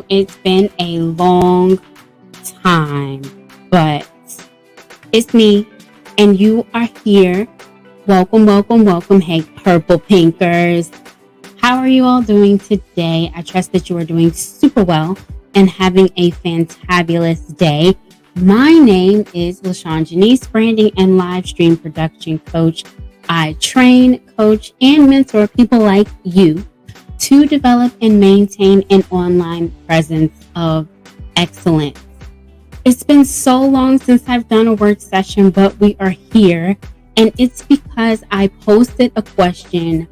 it's been a long time, but it's me and you are here. Welcome, welcome, welcome. Hey, Purple Pinkers. How are you all doing today? I trust that you are doing super well and having a fantabulous day. My name is LaShaun Jenice, branding and live stream production coach. I train, coach, and mentor people like you to develop and maintain an online presence of excellence. It's been so long since I've done a work session, but we are here, and it's because I posted a question.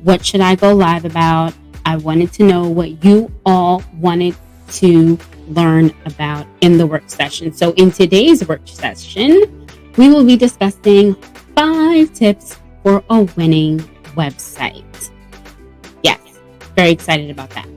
What should I go live about? I wanted to know what you all wanted to learn about in the work session. So in today's work session, we will be discussing 5 tips for a winning website. Yes, very excited about that.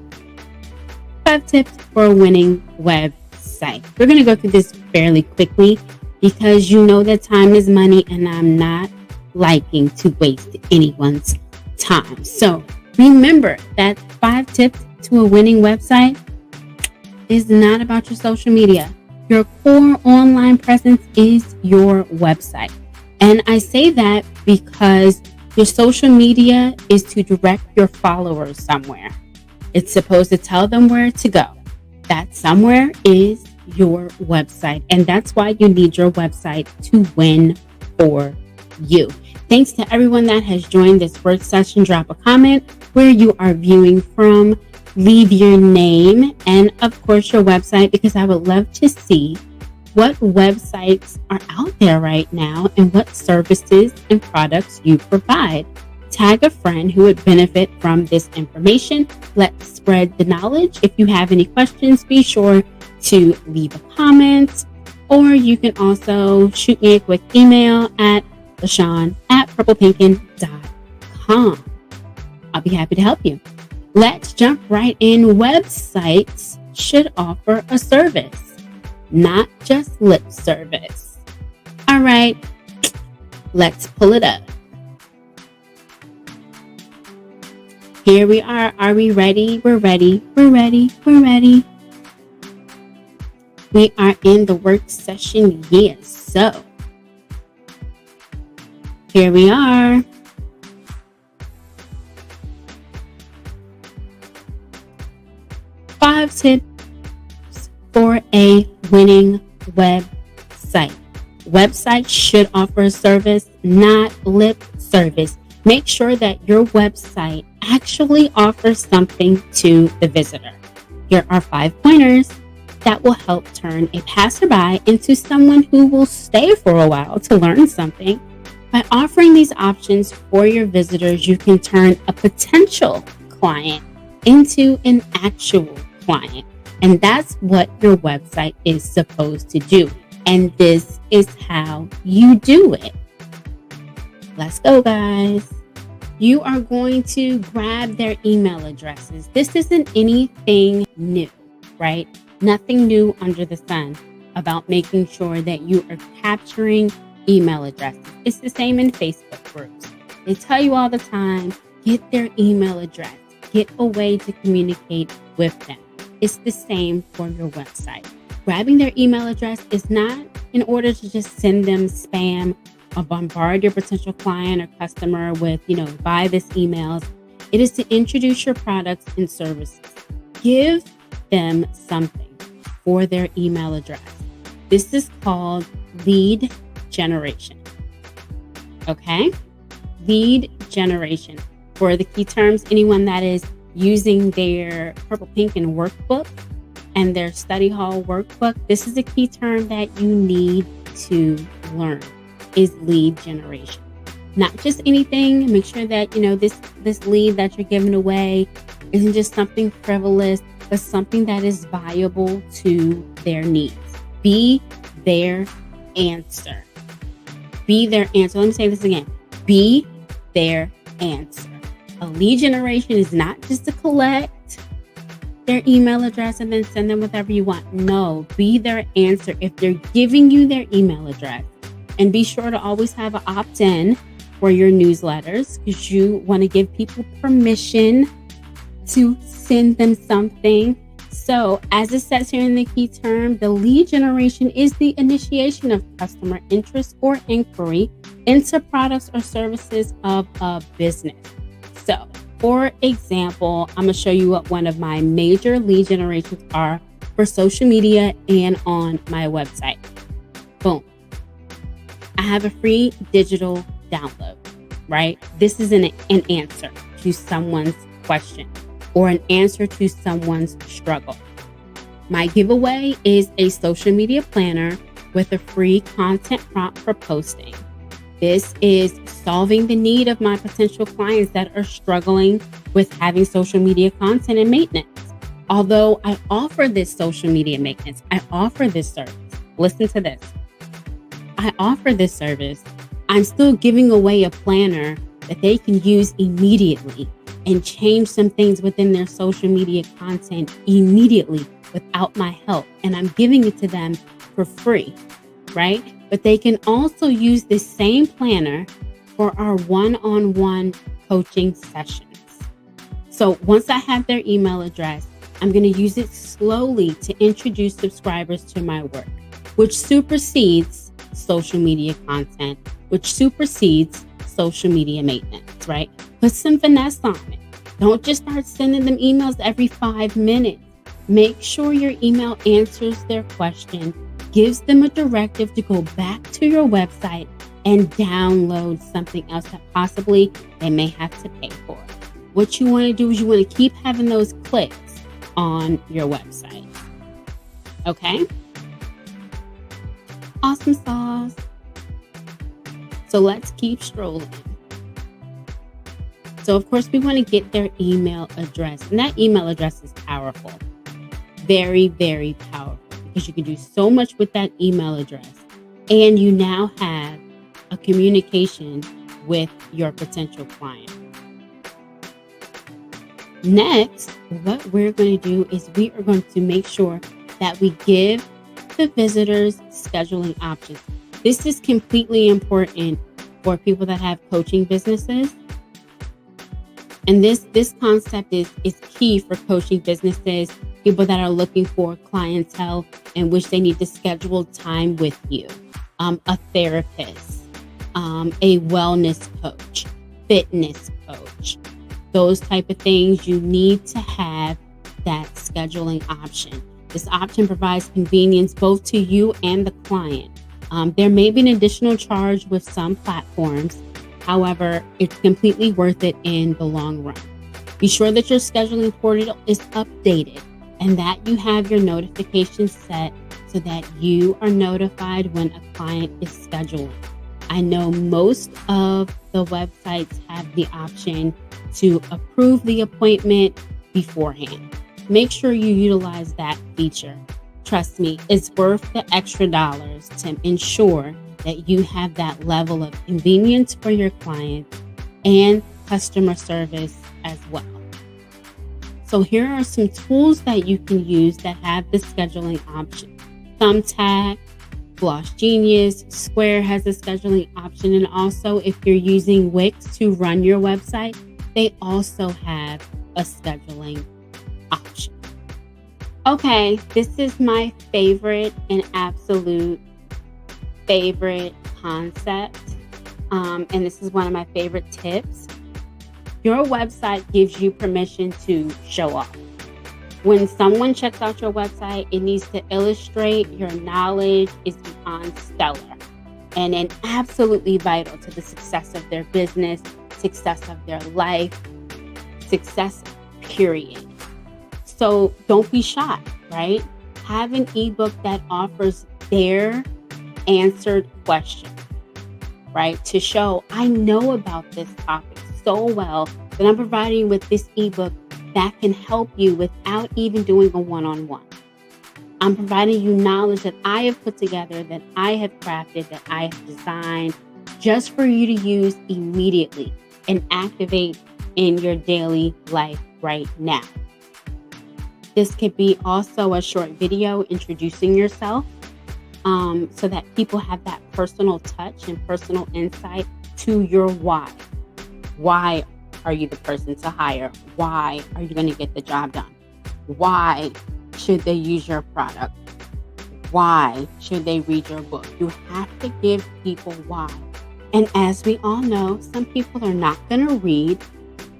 5 tips for a winning website. We're going to go through this fairly quickly because you know that time is money and I'm not liking to waste anyone's time. So remember that 5 tips to a winning website is not about your social media. Your core online presence is your website. And I say that because your social media is to direct your followers somewhere. It's supposed to tell them where to go. That somewhere is your website. And that's why you need your website to win for you. Thanks to everyone that has joined this work session. Drop a comment where you are viewing from. Leave your name and, of course, your website, because I would love to see what websites are out there right now and what services and products you provide. Tag a friend who would benefit from this information. Let's spread the knowledge. If you have any questions, be sure to leave a comment, or you can also shoot me a quick email at LaShaun@PurplePinking.com. I'll be happy to help you. Let's jump right in. Websites should offer a service, not just lip service. All right, let's pull it up. Here we are. Are we ready? We're ready. We're ready. We're ready. We are in the work session. Yes. So here we are. Five tips for a winning website. Websites should offer a service, not lip service. Make sure that your website actually offers something to the visitor. Here are 5 pointers that will help turn a passerby into someone who will stay for a while to learn something. By offering these options for your visitors, you can turn a potential client into an actual client. And that's what your website is supposed to do. And this is how you do it. Let's go, guys. You are going to grab their email addresses. This isn't anything new, right? Nothing new under the sun about making sure that you are capturing email addresses. It's the same in Facebook groups. They tell you all the time, get their email address, get a way to communicate with them. It's the same for your website. Grabbing their email address is not in order to just send them spam or bombard your potential client or customer with, buy this emails. It is to introduce your products and services. Give them something for their email address. This is called lead generation. Okay? Lead generation. For the key terms, anyone that is using their PurplePinking workbook and their study hall workbook, this is a key term that you need to learn, is lead generation. Not just anything. Make sure that, this lead that you're giving away isn't just something frivolous, but something that is viable to their needs. Be their answer. Be their answer. Let me say this again. Be their answer. A lead generation is not just to collect their email address and then send them whatever you want. No, be their answer. If they're giving you their email address, and be sure to always have an opt-in for your newsletters, because you want to give people permission to send them something. So, as it says here in the key term, the lead generation is the initiation of customer interest or inquiry into products or services of a business. So, for example, I'm going to show you what one of my major lead generations are for social media and on my website. Boom. I have a free digital download, right? This is an answer to someone's question or an answer to someone's struggle. My giveaway is a social media planner with a free content prompt for posting. This is solving the need of my potential clients that are struggling with having social media content and maintenance. Although I offer this social media maintenance, I offer this service. Listen to this. I offer this service. I'm still giving away a planner that they can use immediately and change some things within their social media content immediately without my help. And I'm giving it to them for free, right? But they can also use this same planner for our one-on-one coaching sessions. So once I have their email address, I'm going to use it slowly to introduce subscribers to my work, which supersedes social media content, which supersedes social media maintenance, right? Put some finesse on it. Don't just start sending them emails every 5 minutes. Make sure your email answers their question, gives them a directive to go back to your website and download something else that possibly they may have to pay for. What you want to do is you want to keep having those clicks on your website. Okay? Awesome sauce. So let's keep strolling. So of course we want to get their email address, and that email address is powerful. Very, very powerful, because you can do so much with that email address, and you now have a communication with your potential client. Next, what we're going to do is we are going to make sure that we give the visitors scheduling options. This is completely important for people that have coaching businesses. And this concept is key for coaching businesses, people that are looking for clientele in which they need to schedule time with you, a therapist, a wellness coach, fitness coach, those type of things. You need to have that scheduling option. This option provides convenience both to you and the client. There may be an additional charge with some platforms. However, it's completely worth it in the long run. Be sure that your scheduling portal is updated and that you have your notifications set so that you are notified when a client is scheduling. I know most of the websites have the option to approve the appointment beforehand. Make sure you utilize that feature. Trust me, it's worth the extra dollars to ensure that you have that level of convenience for your clients and customer service as well. So here are some tools that you can use that have the scheduling option. Thumbtack, LaShaun Jenice, Square has a scheduling option. And also if you're using Wix to run your website, they also have a scheduling option. Okay, this is my favorite and absolute favorite concept. And this is one of my favorite tips. Your website gives you permission to show off. When someone checks out your website, it needs to illustrate your knowledge is beyond stellar and absolutely vital to the success of their business, success of their life, success, period. So don't be shy, right? Have an ebook that offers their answered question, right? To show, I know about this topic so well that I'm providing you with this ebook that can help you without even doing a one-on-one. I'm providing you knowledge that I have put together, that I have crafted, that I have designed just for you to use immediately and activate in your daily life right now. This could be also a short video introducing yourself, so that people have that personal touch and personal insight to your why. Why are you the person to hire? Why are you going to get the job done? Why should they use your product? Why should they read your book? You have to give people why. And as we all know, some people are not going to read.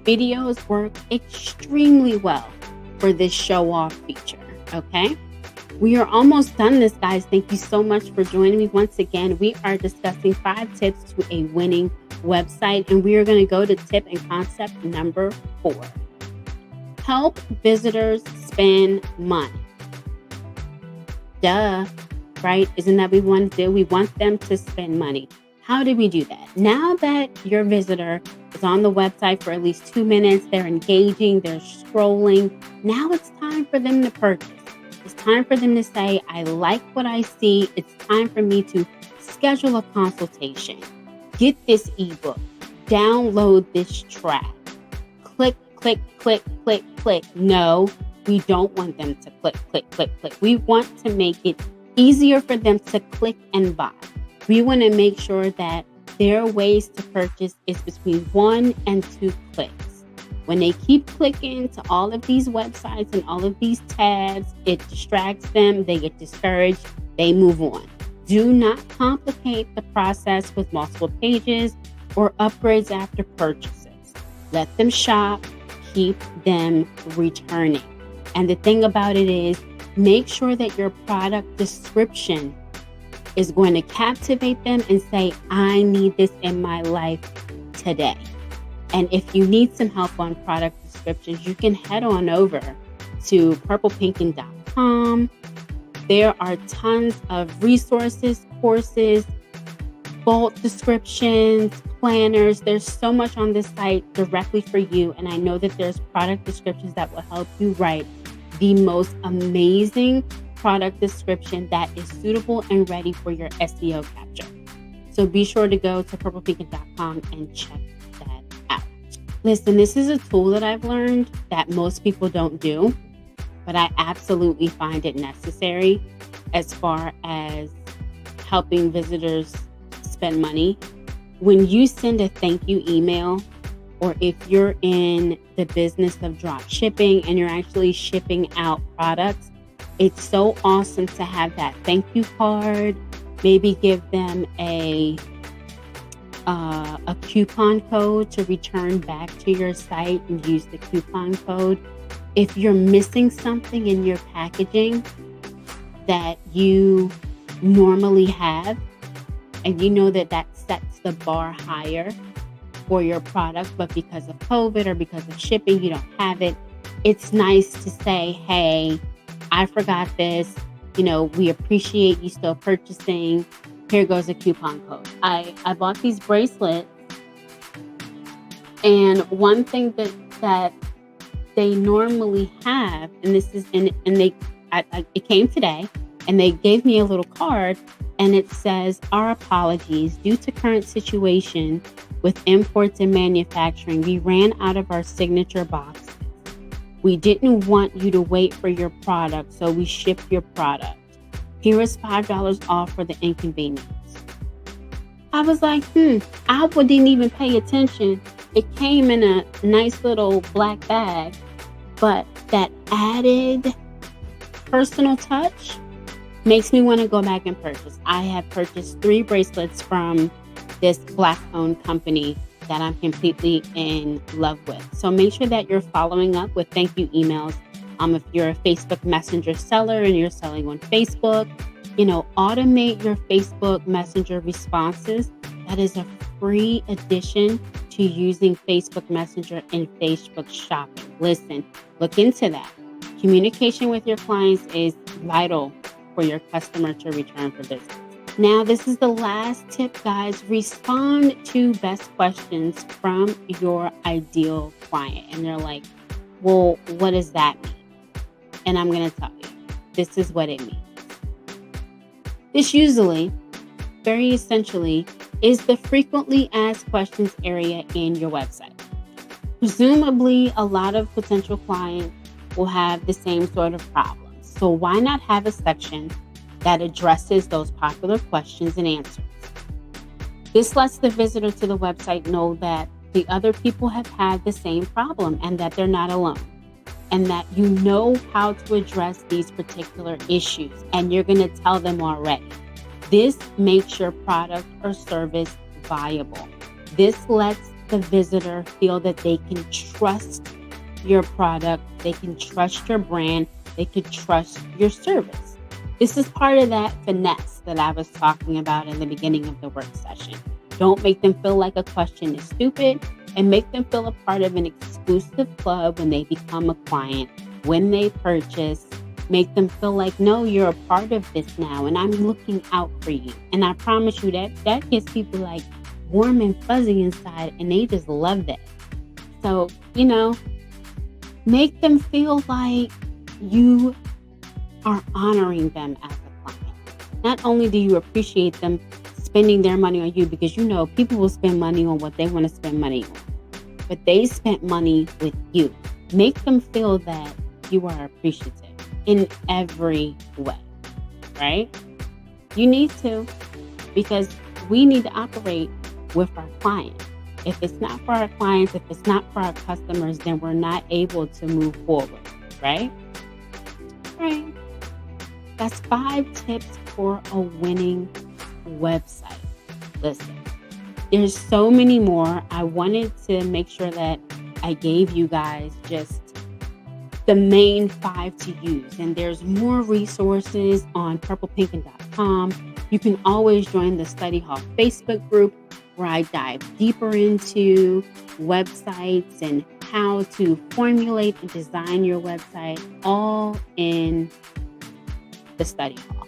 Videos work extremely well for this show off feature. Okay. We are almost done this, guys. Thank you so much for joining me. Once again, we are discussing 5 tips to a winning website. And we are going to go to tip and concept number 4. Help visitors spend money. Duh, right? Isn't that what we want to do? We want them to spend money. How do we do that? Now that your visitor is on the website for at least 2 minutes, they're engaging, they're scrolling. Now it's time for them to purchase. It's time for them to say, I like what I see. It's time for me to schedule a consultation. Get this ebook. Download this track. Click, click, click, click, click. No, we don't want them to click, click, click, click. We want to make it easier for them to click and buy. We want to make sure that their ways to purchase is between 1 and 2 clicks. When they keep clicking to all of these websites and all of these tabs, it distracts them. They get discouraged. They move on. Do not complicate the process with multiple pages or upgrades after purchases. Let them shop. Keep them returning. And the thing about it is, make sure that your product description is going to captivate them and say, I need this in my life today. And if you need some help on product descriptions, you can head on over to PurplePinking.com. There are tons of resources, courses, bulk descriptions, planners. There's so much on this site directly for you. And I know that there's product descriptions that will help you write the most amazing product description that is suitable and ready for your SEO capture. So be sure to go to PurplePinking.com and check that out. Listen, this is a tool that I've learned that most people don't do, but I absolutely find it necessary as far as helping visitors spend money. When you send a thank you email, or if you're in the business of drop shipping and you're actually shipping out products, it's so awesome to have that thank you card. Maybe give them a coupon code to return back to your site and use the coupon code. If you're missing something in your packaging that you normally have, and you know that that sets the bar higher for your product, but because of COVID or because of shipping, you don't have it. It's nice to say, hey, I forgot this. You know, we appreciate you still purchasing. Here goes a coupon code. I bought these bracelets, and one thing that they normally have, and this is it came today, and they gave me a little card, and it says, our apologies, due to current situation with imports and manufacturing, we ran out of our signature boxes. We didn't want you to wait for your product, so we shipped your product. Here is $5 off for the inconvenience. I was like, I didn't even pay attention. It came in a nice little black bag, but that added personal touch makes me want to go back and purchase. I have purchased 3 bracelets from this Black-owned company that I'm completely in love with. So make sure that you're following up with thank you emails. If you're a Facebook Messenger seller and you're selling on Facebook, automate your Facebook Messenger responses. That is a free addition to using Facebook Messenger and Facebook shopping. Listen, look into that. Communication with your clients is vital for your customer to return for business. Now, this is the last tip, guys. Respond to best questions from your ideal client. And they're like, well, what does that mean? And I'm going to tell you, this is what it means. This usually, very essentially, is the frequently asked questions area in your website. Presumably, a lot of potential clients will have the same sort of problems. So why not have a section that addresses those popular questions and answers? This lets the visitor to the website know that the other people have had the same problem and that they're not alone. and that you know how to address these particular issues and you're going to tell them already. This makes your product or service viable. This lets the visitor feel that they can trust your product, they can trust your brand, they can trust your service. This is part of that finesse that I was talking about in the beginning of the work session. Don't make them feel like a question is stupid, and make them feel a part of an exclusive club when they become a client, when they purchase. Make them feel like, no, you're a part of this now, and I'm looking out for you. And I promise you that gets people like warm and fuzzy inside, and they just love that. So, make them feel like you are honoring them as a client. Not only do you appreciate them spending their money on you, because people will spend money on what they want to spend money on, but they spent money with you. Make them feel that you are appreciative in every way, right? You need to, because we need to operate with our clients. If it's not for our clients, if it's not for our customers, then we're not able to move forward, right? Right. That's 5 tips for a winning website. Listen, there's so many more. I wanted to make sure that I gave you guys just the main 5 to use. And there's more resources on PurplePinking.com. You can always join the Study Hall Facebook group, where I dive deeper into websites and how to formulate and design your website, all in the Study Hall.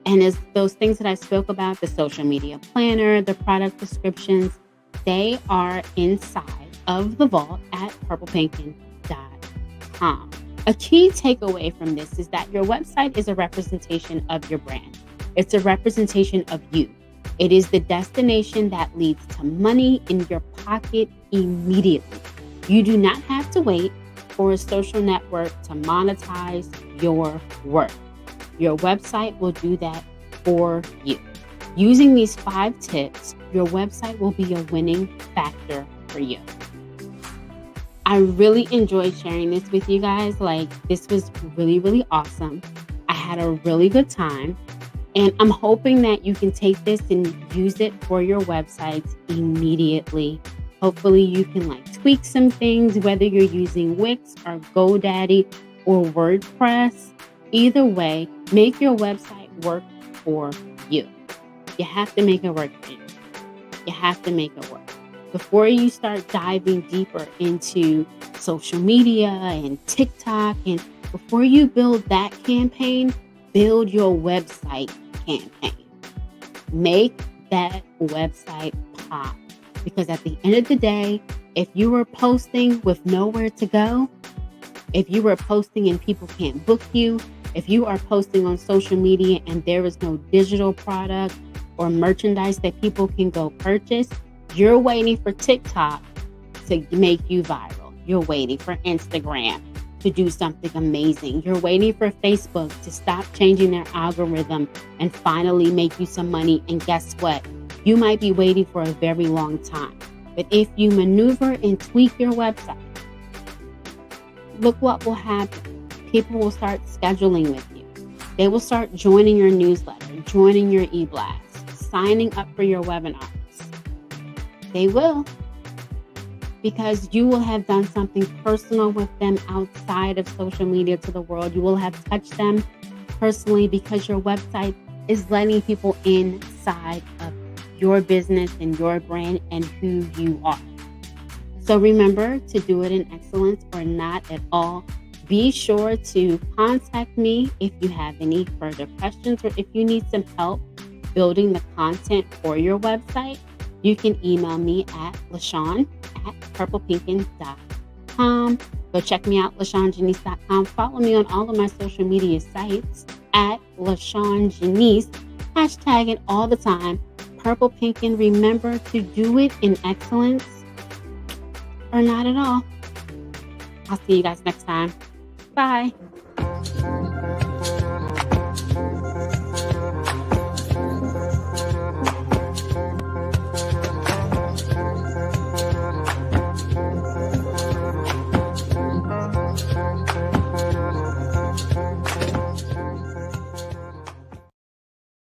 And as those things that I spoke about, the social media planner, the product descriptions, they are inside of the vault at PurplePinking.com. A key takeaway from this is that your website is a representation of your brand. It's a representation of you. It is the destination that leads to money in your pocket immediately. You do not have to wait for a social network to monetize your work. Your website will do that for you. Using these 5 tips, your website will be a winning factor for you. I really enjoyed sharing this with you guys. This was really, really awesome. I had a really good time. And I'm hoping that you can take this and use it for your websites immediately. Hopefully you can tweak some things, whether you're using Wix or GoDaddy or WordPress. Either way, make your website work for you. You have to make it work for you. You have to make it work. Before you start diving deeper into social media and TikTok, and before you build that campaign, build your website campaign. Make that website pop. Because at the end of the day, if you were posting with nowhere to go, if you were posting and people can't book you, if you are posting on social media and there is no digital product or merchandise that people can go purchase, you're waiting for TikTok to make you viral. You're waiting for Instagram to do something amazing. You're waiting for Facebook to stop changing their algorithm and finally make you some money. And guess what? You might be waiting for a very long time. But if you maneuver and tweak your website, look what will happen. People will start scheduling with you. They will start joining your newsletter, joining your e-blast, signing up for your webinars. They will. Because you will have done something personal with them outside of social media to the world. You will have touched them personally because your website is letting people inside of your business and your brand and who you are. So remember to do it in excellence or not at all. Be sure to contact me if you have any further questions or if you need some help building the content for your website. You can email me at LaShaun@PurplePinking.com. Go check me out, LaShaunJenice.com. Follow me on all of my social media sites at LaShaun Jenice. Hashtag it all the time. Purple Pinking. Remember to do it in excellence or not at all. I'll see you guys next time. Bye.